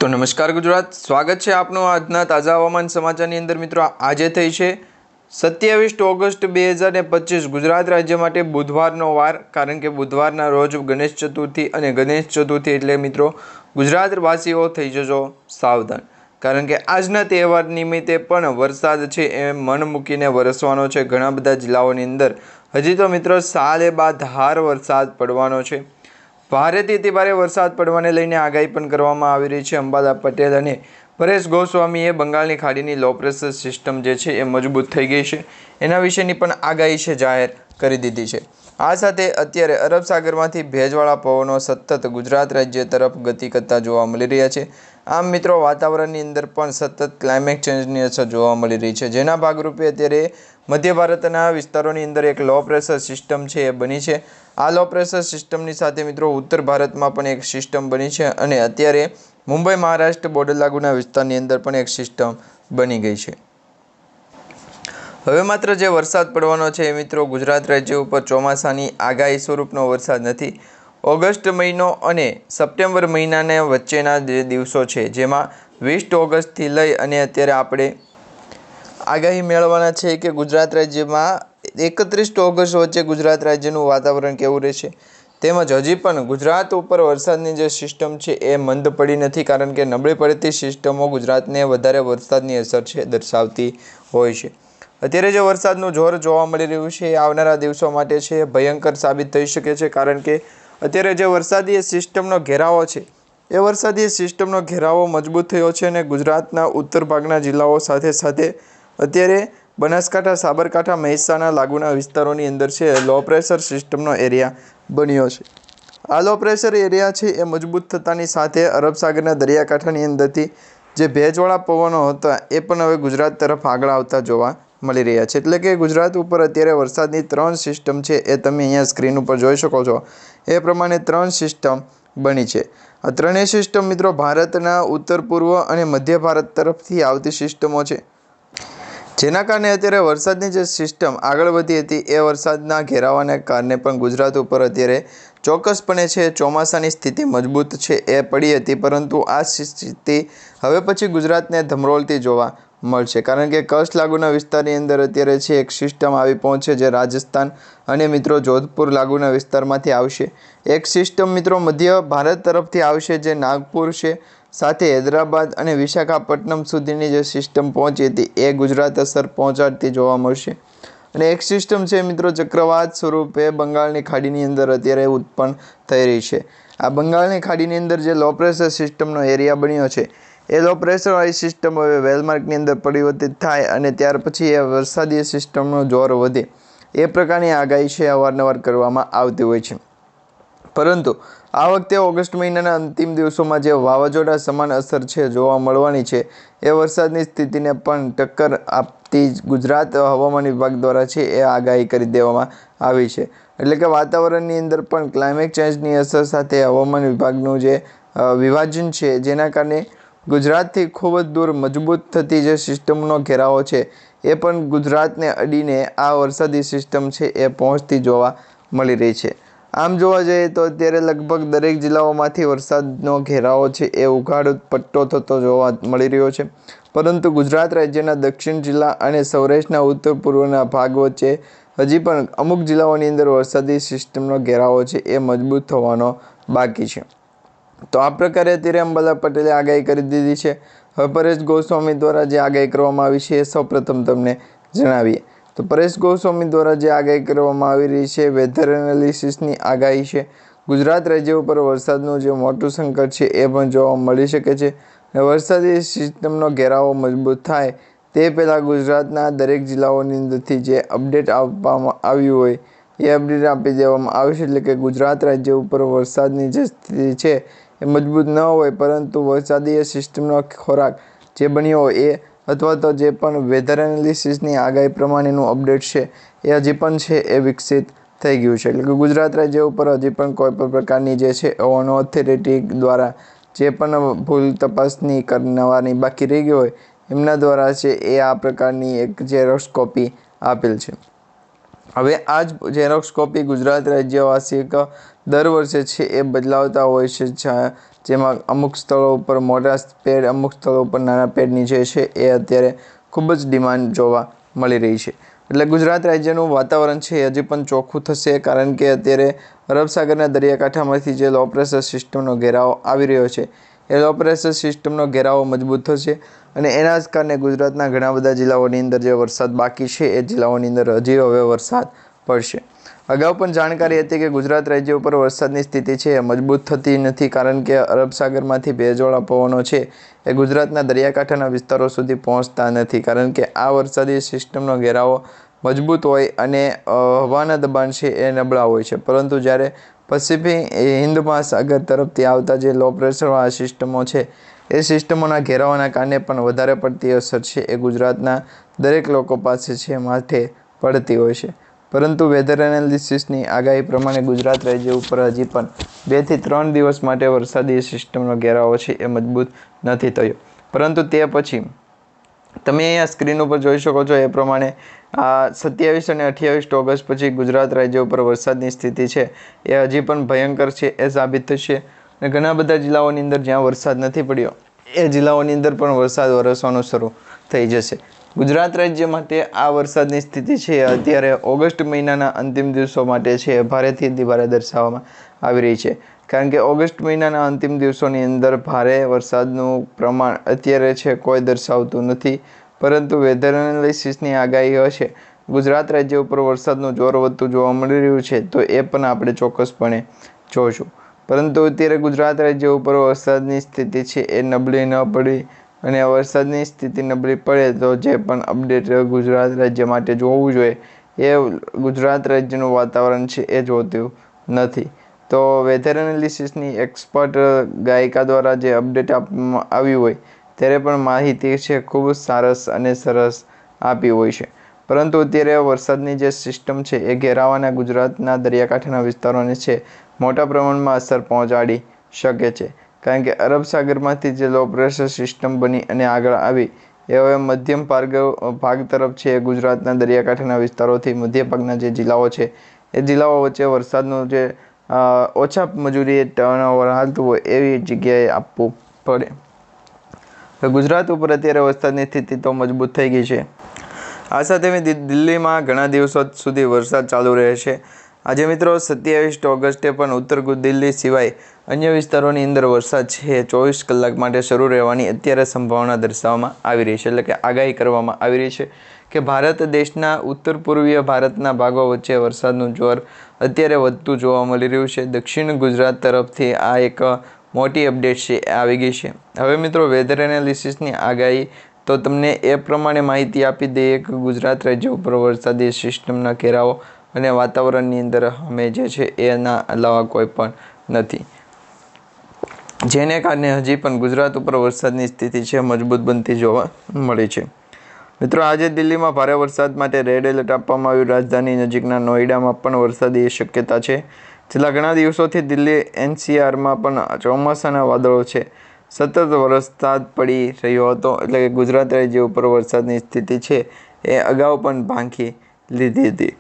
તો નમસ્કાર ગુજરાત, સ્વાગત છે આપનું આજના તાજા હવામાન સમાચારની અંદર। મિત્રો, આજે થઈ છે 27 ઓગસ્ટ 2025 ગુજરાત રાજ્ય માટે બુધવારનો વાર, કારણ કે બુધવારના રોજ ગણેશ ચતુર્થી અને ગણેશ ચતુર્થી એટલે મિત્રો ગુજરાતવાસીઓ થઈ જજો સાવધાન, કારણ કે આજના તહેવાર નિમિત્તે પણ વરસાદ છે એ મન મૂકીને વરસવાનો છે ઘણા બધા જિલ્લાઓની અંદર। હજી તો મિત્રો સાલેબાધાર વરસાદ પડવાનો છે। ભારેથી અતિ ભારે વરસાદ પડવાને લઈને આગાહી પણ કરવામાં આવી રહી છે। અંબાલા પટેલ અને પરેશ ગોસ્વામીએ બંગાળની ખાડીની લો પ્રેશર સિસ્ટમ જે છે એ મજબૂત થઈ ગઈ છે એના વિશેની પણ આગાહી છે જાહેર કરી દીધી છે। આ સાથે અત્યારે અરબ સાગરમાંથી ભેજવાળા પવનો સતત ગુજરાત રાજ્ય તરફ ગતિ કરતા જોવા મળી રહ્યા છે। આમ મિત્રો, વાતાવરણની અંદર પણ સતત ક્લાઇમેટ ચેન્જની અસર જોવા મળી રહી છે, જેના ભાગરૂપે અત્યારે મધ્ય ભારતના વિસ્તારોની અંદર એક લો પ્રેશર સિસ્ટમ છે એ બની છે। આ લો પ્રેશર સિસ્ટમની સાથે મિત્રો ઉત્તર ભારતમાં પણ એક સિસ્ટમ બની છે અને અત્યારે મુંબઈ મહારાષ્ટ્ર બોર્ડર લાગુના વિસ્તારની અંદર પણ એક સિસ્ટમ બની ગઈ છે। હવે માત્ર જે વરસાદ પડવાનો છે એ મિત્રો ગુજરાત રાજ્ય ઉપર ચોમાસાની આગાહી સ્વરૂપનો વરસાદ નથી। ઓગસ્ટ મહિનો અને સપ્ટેમ્બર મહિનાને વચ્ચેના જે દિવસો છે, જેમાં 20 ઓગસ્ટથી લઈ અને અત્યારે આપણે આગાહી મેળવવાના છે કે ગુજરાત રાજ્યમાં 31 ઓગસ્ટ વચ્ચે ગુજરાત રાજ્યનું વાતાવરણ કેવું રહેશે, તેમજ હજી પણ ગુજરાત ઉપર વરસાદની જે સિસ્ટમ છે એ મંદ પડી નથી, કારણ કે નબળી પડતી સિસ્ટમો ગુજરાતને વધારે વરસાદની અસર છે દર્શાવતી હોય છે। અત્યારે જે વરસાદનું જોર જોવા મળી રહ્યું છે એ આવનારા દિવસો માટે છે ભયંકર સાબિત થઈ શકે છે, કારણ કે અત્યારે જે વરસાદી સિસ્ટમનો ઘેરાવો છે એ વરસાદી સિસ્ટમનો ઘેરાવો મજબૂત થયો છે અને ગુજરાતના ઉત્તર ભાગના જિલ્લાઓ સાથે સાથે અત્યારે બનાસકાંઠા, સાબરકાંઠા, મહેસાણા લાગુના વિસ્તારોની અંદર છે લો પ્રેશર સિસ્ટમનો એરિયા બન્યો છે। આ લો પ્રેશર એરિયા છે એ મજબૂત થતાની સાથે અરબ સાગરના દરિયાકાંઠાની અંદરથી જે ભેજવાળા પવનો હતા એ પણ હવે ગુજરાત તરફ આગળ આવતા જોવા મળી રહ્યા છે। એટલે કે ગુજરાત ઉપર અત્યારે વરસાદની 3 સિસ્ટમ છે એ તમે અહીંયા સ્ક્રીન ઉપર જોઈ શકો છો। એ પ્રમાણે 3 સિસ્ટમ બની છે। આ ત્રણેય સિસ્ટમ મિત્રો ભારતના ઉત્તર પૂર્વ અને મધ્ય ભારત તરફથી આવતી સિસ્ટમો છે, જેના કારણે અત્યારે વરસાદની જે સિસ્ટમ આગળ વધી હતી એ વરસાદના ઘેરાવાને કારણે પણ ગુજરાત ઉપર અત્યારે ચોક્કસપણે છે ચોમાસાની સ્થિતિ મજબૂત છે એ પડી હતી, પરંતુ આ સ્થિતિ હવે પછી ગુજરાતને ધમરોળતી જોવા મળશે, કારણ કે કચ્છ લાગુના વિસ્તારની અંદર અત્યારે છે એક સિસ્ટમ આવી પહોંચે જે રાજસ્થાન અને મિત્રો જોધપુર લાગુના વિસ્તારમાંથી આવશે। એક સિસ્ટમ મિત્રો મધ્ય ભારત તરફથી આવશે જે નાગપુર છે સાથે હૈદરાબાદ અને વિશાખાપટ્ટનમ સુધીની જે સિસ્ટમ પહોંચી હતી એ ગુજરાત અસર પહોંચાડતી જોવા મળશે। અને એક સિસ્ટમ છે મિત્રો ચક્રવાત સ્વરૂપે બંગાળની ખાડીની અંદર અત્યારે ઉત્પન્ન થઈ રહી છે। આ બંગાળની ખાડીની અંદર જે લો પ્રેશર સિસ્ટમનો એરિયા બન્યો છે એ લો પ્રેશરવાળી સિસ્ટમ હવે વેલમાર્કની અંદર પરિવર્તિત થાય અને ત્યાર પછી એ વરસાદી સિસ્ટમનો જોર વધે એ પ્રકારની આગાહી છે અવારનવાર કરવામાં આવતી હોય છે। પરંતુ આ વખતે ઓગસ્ટ મહિનાના અંતિમ દિવસોમાં જે વાવાઝોડા સમાન અસર છે જોવા મળવાની છે એ વરસાદની સ્થિતિને પણ ટક્કર આપતી ગુજરાત હવામાન વિભાગ દ્વારા છે એ આગાહી કરી દેવામાં આવી છે। એટલે કે વાતાવરણની અંદર પણ ક્લાઇમેટ ચેન્જની અસર સાથે હવામાન વિભાગનું જે વિભાજન છે, જેના કારણે ગુજરાતથી ખૂબ જ દૂર મજબૂત થતી જે સિસ્ટમનો ઘેરાવો છે એ પણ ગુજરાતને અડીને આ વરસાદી સિસ્ટમ છે એ પહોંચતી જોવા મળી રહી છે। આમ જોવા જઈએ તો અત્યારે લગભગ દરેક જિલ્લાઓમાંથી વરસાદનો ઘેરાવો છે એ ઉઘાડ પટ્ટો થતો જોવા મળી રહ્યો છે, પરંતુ ગુજરાત રાજ્યના દક્ષિણ જિલ્લા અને સૌરાષ્ટ્રના ઉત્તર પૂર્વના ભાગ વચ્ચે હજી પણ અમુક જિલ્લાઓની અંદર વરસાદી સિસ્ટમનો ઘેરાવો છે એ મજબૂત થવાનો બાકી છે। તો આ પ્રકારે અત્યારે અંબાલા પટેલે આગાહી કરી દીધી છે। હવે પરેશ ગોસ્વામી દ્વારા જે આગાહી કરવામાં આવી છે એ સૌપ્રથમ તમને જણાવીએ તો પરેશ ગોસ્વામી દ્વારા જે આગાહી કરવામાં આવી રહી છે વેધર એનાલિસિસની આગાહી છે। ગુજરાત રાજ્ય ઉપર વરસાદનું જે મોટું સંકટ છે એ પણ જોવા મળી શકે છે। વરસાદી સિસ્ટમનો ઘેરાવો મજબૂત થાય તે પહેલાં ગુજરાતના દરેક જિલ્લાઓની અંદરથી જે અપડેટ આપવામાં આવ્યું હોય એ અપડેટ આપી દેવામાં આવશે। એટલે કે ગુજરાત રાજ્ય ઉપર વરસાદની જે સ્થિતિ છે એ મજબૂત ન હોય, પરંતુ વરસાદી સિસ્ટમનો ખોરાક જે બન્યો હોય એ અથવા તો જે પણ વેધર એનાલિસિસની આગાહી પ્રમાણેનું અપડેટ છે એ હજી પણ છે એ વિકસિત થઈ ગયું છે। એટલે કે ગુજરાત રાજ્ય ઉપર હજી પણ કોઈ પણ પ્રકારની જે છે ઓથોરિટી દ્વારા જે પણ ભૂલ તપાસની કરવાની બાકી રહી ગઈ હોય એમના દ્વારા છે એ આ પ્રકારની એક ઝેરોક્ષ કોપી આપેલ છે। હવે આ જ ઝેરોક્ષ કોપી ગુજરાત રાજ્યવાસી દર વર્ષે છે એ બદલાવતા હોય છે, જેમાં અમુક સ્થળો ઉપર મોટા પેડ, અમુક સ્થળો ઉપર નાના પેડની જે છે એ અત્યારે ખૂબ જ ડિમાન્ડ જોવા મળી રહી છે. એટલે ગુજરાત રાજ્યનું વાતાવરણ છે એ હજી પણ ચોખ્ખું થશે, કારણ કે અત્યારે અરબ સાગરના દરિયાકાંઠામાંથી જે લો પ્રેશર સિસ્ટમનો ઘેરાવો આવી રહ્યો છે એ લો પ્રેશર સિસ્ટમનો ઘેરાવો મજબૂત થશે અને એના જ કારણે ગુજરાતના ઘણા બધા જિલ્લાઓની અંદર જે વરસાદ બાકી છે એ જિલ્લાઓની અંદર હજી હવે વરસાદ પડશે. અગાઉ પણ જાણકારી હતી કે ગુજરાત રાજ્ય ઉપર વરસાદની સ્થિતિ છે એ મજબૂત થતી નથી, કારણ કે અરબ સાગરમાંથી ભેજવાળા પવનો છે એ ગુજરાતના દરિયાકાંઠાના વિસ્તારો સુધી પહોંચતા નથી, કારણ કે આ વરસાદી સિસ્ટમનો ઘેરાવો મજબૂત હોય અને હવાના દબાણ છે એ નબળા હોય છે. પરંતુ જ્યારે પસિફિક હિન્દ મહાસાગર તરફથી આવતા જે લો પ્રેશરવાળા સિસ્ટમો છે એ સિસ્ટમોના ઘેરાવાના કારણે પણ વધારે પડતી અસર છે એ ગુજરાતના દરેક લોકો પાસે છે માથે પડતી હોય છે. પરંતુ વેધર એનાલિસિસની આગાહી પ્રમાણે ગુજરાત રાજ્ય ઉપર હજી પણ 2 થી 3 દિવસ માટે વરસાદી સિસ્ટમનો ઘેરાવો છે એ મજબૂત નથી થયો. પરંતુ તે પછી તમે અહીંયા સ્ક્રીન ઉપર જોઈ શકો છો એ પ્રમાણે 27 અને 28 ઓગસ્ટ પછી ગુજરાત રાજ્ય ઉપર વરસાદની સ્થિતિ છે એ હજી પણ ભયંકર છે એ સાબિત થશે અને ઘણા બધા જિલ્લાઓની અંદર જ્યાં વરસાદ નથી પડ્યો એ જિલ્લાઓની અંદર પણ વરસાદ વરસવાનું શરૂ થઈ જશે. ગુજરાત રાજ્ય માટે આ વરસાદની સ્થિતિ છે અત્યારે ઓગસ્ટ મહિનાના અંતિમ દિવસો માટે છે ભારેથી અતિભારે દર્શાવવામાં આવી રહી છે, કારણ કે ઓગસ્ટ મહિનાના અંતિમ દિવસોની અંદર ભારે વરસાદનું પ્રમાણ અત્યારે છે કોઈ દર્શાવતું નથી. પરંતુ વેધર એનાલિસિસની આગાહી હશે ગુજરાત રાજ્ય ઉપર વરસાદનું જોર વધતું જોવા મળી રહ્યું છે તો એ પણ આપણે ચોક્કસપણે જોઈશું. પરંતુ અત્યારે ગુજરાત રાજ્ય ઉપર વરસાદની સ્થિતિ છે એ નબળી ન પડી અને વરસાદની સ્થિતિ નબળી પડે તો જે પણ અપડેટ ગુજરાત રાજ્ય માટે જોવું જોઈએ એ ગુજરાત રાજ્યનું વાતાવરણ છે એ જોતું નથી. તો વેધર એનાલિસિસની એક્સપર્ટ ગાયિકા દ્વારા જે અપડેટ આપવામાં આવ્યું હોય ત્યારે પણ માહિતી છે ખૂબ સરસ આપી હોય છે. પરંતુ અત્યારે વરસાદની જે સિસ્ટમ છે એ ઘેરાવાના ગુજરાતના દરિયાકાંઠાના વિસ્તારોને છે મોટા પ્રમાણમાં અસર પહોંચાડી શકે છે, કારણ કે અરબ સાગરમાંથી જે લો પ્રેશર સિસ્ટમ બની અને આગળ આવી એ હવે મધ્યમ ભાગ તરફ છે ગુજરાતના દરિયાકાંઠાના વિસ્તારોથી મધ્ય ભાગના જે જિલ્લાઓ છે એ જિલ્લાઓ વચ્ચે વરસાદનું જે ઓછા મજૂરી ટર્નઓવર હાલતું હોય એવી જગ્યાએ આપવું પડે. ગુજરાત ઉપર અત્યારે વરસાદની સ્થિતિ તો મજબૂત થઈ ગઈ છે. આ સાથે દિલ્હીમાં ઘણા દિવસો સુધી વરસાદ ચાલુ રહે છે. આજે મિત્રો 27 ઓગસ્ટે પણ ઉત્તર દિલ્હી સિવાય અન્ય વિસ્તારોની અંદર વરસાદ છે 24 કલાક માટે શરૂ રહેવાની અત્યારે સંભાવના દર્શાવવામાં આવી રહી છે, એટલે કે આગાહી કરવામાં આવી રહી છે કે ભારત દેશના ઉત્તર પૂર્વીય ભારતના ભાગો વચ્ચે વરસાદનું જોર અત્યારે વધતું જોવા મળી રહ્યું છે. દક્ષિણ ગુજરાત તરફથી આ એક મોટી અપડેટ છે આવી ગઈ છે. હવે મિત્રો વેધર એનાલિસિસની આગાહી તો તમને એ પ્રમાણે માહિતી આપી દઈએ કે ગુજરાત રાજ્ય ઉપર વરસાદી સિસ્ટમના ઘેરાવો અને વાતાવરણની અંદર અમે જે છે એના અલાવા કોઈ પણ નથી, જેને કારણે હજી પણ ગુજરાત ઉપર વરસાદની સ્થિતિ છે મજબૂત બનતી જોવા મળી છે. મિત્રો આજે દિલ્હીમાં ભારે વરસાદ માટે રેડ એલર્ટ આપવામાં આવ્યું. રાજધાની નજીકના નોઈડામાં પણ વરસાદની શક્યતા છે. છેલ્લા ઘણા દિવસોથી દિલ્હી એનસીઆરમાં પણ ચોમાસાના વાદળો છે સતત વરસાદ પડી રહ્યો હતો, એટલે કે ગુજરાત રાજ્ય ઉપર વરસાદની સ્થિતિ છે એ અગાઉ પણ ભાંખી લીધી હતી.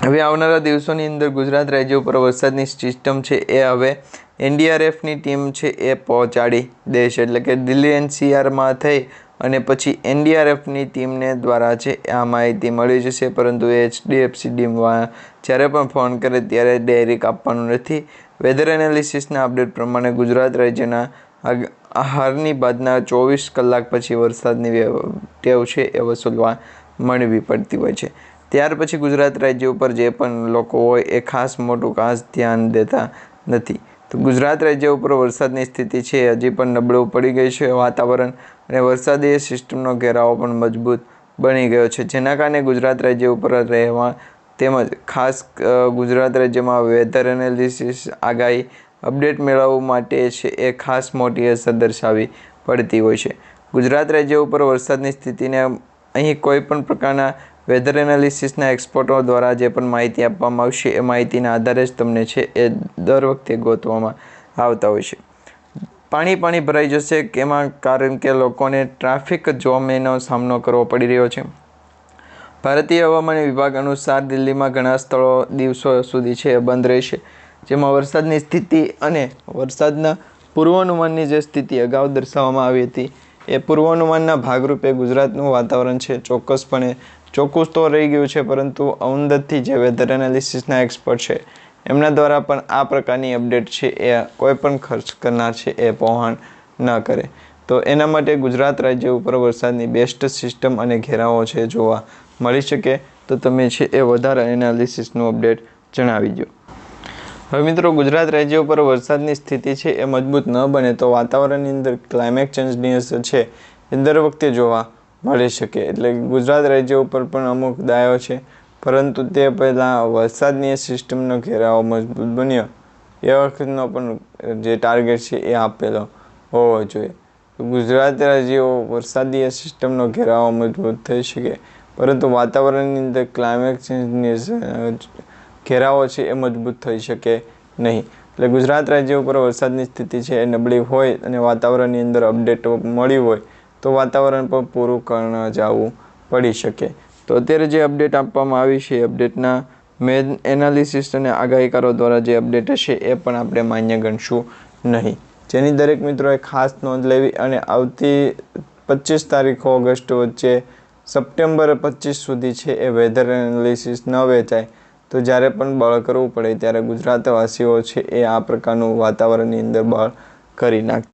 હવે આવનારા દિવસોની અંદર ગુજરાત રાજ્ય ઉપર વરસાદની સિસ્ટમ છે એ હવે એનડીઆરએફની ટીમ છે એ પહોંચાડી દેશે, એટલે કે દિલ્હી એનસીઆરમાં થઈ અને પછી એનડીઆરએફની ટીમને દ્વારા છે આ માહિતી મળી જશે. પરંતુ એચડીએફસી ટીમ જ્યારે પણ ફોન કરે ત્યારે ડાયરેક્ટ આપવાનું નથી. વેધર એનાલિસિસના અપડેટ પ્રમાણે ગુજરાત રાજ્યના હારની બાદના 24 કલાક પછી વરસાદની ટેવ છે એ વસૂલવા મળવી પડતી હોય છે. ત્યાર પછી ગુજરાત રાજ્ય ઉપર જે પણ લોકો હોય એ ખાસ ધ્યાન દેતા નથી. તો ગુજરાત રાજ્ય ઉપર વરસાદની સ્થિતિ છે હજી પણ નબળું પડી ગઈ છે વાતાવરણ, અને વરસાદી સિસ્ટમનો ઘેરાવો પણ મજબૂત બની ગયો છે, જેના કારણે ગુજરાત રાજ્ય ઉપર રહેવા તેમજ ખાસ ગુજરાત રાજ્યમાં વેધર એનાલિસિસ આગાહી અપડેટ મેળવવા માટે છે એ ખાસ મોટી અસર દર્શાવી પડતી હોય છે. ગુજરાત રાજ્ય ઉપર વરસાદની સ્થિતિને અહીં કોઈ પણ પ્રકારના વેધર એનાલિસિસના એક્સપર્ટો દ્વારા જે પણ માહિતી આપવામાં આવશે એ માહિતીના આધારે જ તમને છે એ દર વખતે ગોતવામાં આવતા હોય છે. પાણી ભરાઈ જશે કેમાં, કારણ કે લોકોને ટ્રાફિક જામનો સામનો કરવો પડી રહ્યો છે. ભારતીય હવામાન વિભાગ અનુસાર દિલ્હીમાં ઘણા સ્થળો દિવસો સુધી છે એ બંધ રહેશે, જેમાં વરસાદની સ્થિતિ અને વરસાદના પૂર્વાનુમાનની જે સ્થિતિ અગાઉ દર્શાવવામાં આવી હતી એ પૂર્વાનુમાનના ભાગરૂપે ગુજરાતનું વાતાવરણ છે ચોક્કસપણે ચોખ્ખું તો રહી ગયું છે, પરંતુ ઔંધથી જે વેધર એનાલિસિસના એક્સપર્ટ છે એમના દ્વારા પણ આ પ્રકારની અપડેટ છે એ કોઈ પણ ખર્ચ કરનાર છે એ પહોંચ ન કરે. તો એના માટે ગુજરાત રાજ્ય ઉપર વરસાદની બેસ્ટ સિસ્ટમ અને ઘેરાવો છે જોવા મળી શકે. તો તમે છે એ વધારે એનાલિસિસનું અપડેટ જણાવી દો. હવે મિત્રો, ગુજરાત રાજ્ય ઉપર વરસાદની સ્થિતિ છે એ મજબૂત ન બને તો વાતાવરણની અંદર ક્લાઇમેટ ચેન્જની અસર છે એ દર વખતે જોવા મળી શકે. એટલે ગુજરાત રાજ્ય ઉપર પણ અમુક દાયો છે, પરંતુ તે પહેલાં વરસાદની સિસ્ટમનો ઘેરાવો મજબૂત બન્યો એ વખતનો પણ જે ટાર્ગેટ છે એ આપેલો હોવો જોઈએ. ગુજરાત રાજ્યો વરસાદીય સિસ્ટમનો ઘેરાવો મજબૂત થઈ શકે, પરંતુ વાતાવરણની અંદર ક્લાઇમેટ ચેન્જની ઘેરાવો છે એ મજબૂત થઈ શકે નહીં. એટલે ગુજરાત રાજ્ય ઉપર વરસાદની સ્થિતિ છે એ નબળી હોય અને વાતાવરણની અંદર અપડેટ મળી હોય તો વાતાવરણ પણ પૂરું કરી જવું પડી શકે. તો અત્યારે જે અપડેટ આપવામાં આવી છે એ અપડેટના મેન એનાલિસિસ અને આગાહીકારો દ્વારા જે અપડેટ હશે એ પણ આપણે માન્ય ગણશું નહીં, જેની દરેક મિત્રોએ ખાસ નોંધ લેવી. અને આવતી 25 તારીખ ઓગસ્ટ વચ્ચે સપ્ટેમ્બર 25 સુધી છે એ વેધર એનાલિસિસ ન વેચાય તો જ્યારે પણ બળ કરવું પડે ત્યારે ગુજરાતવાસીઓ છે એ આ પ્રકારનું વાતાવરણની અંદર બળ કરી નાખે.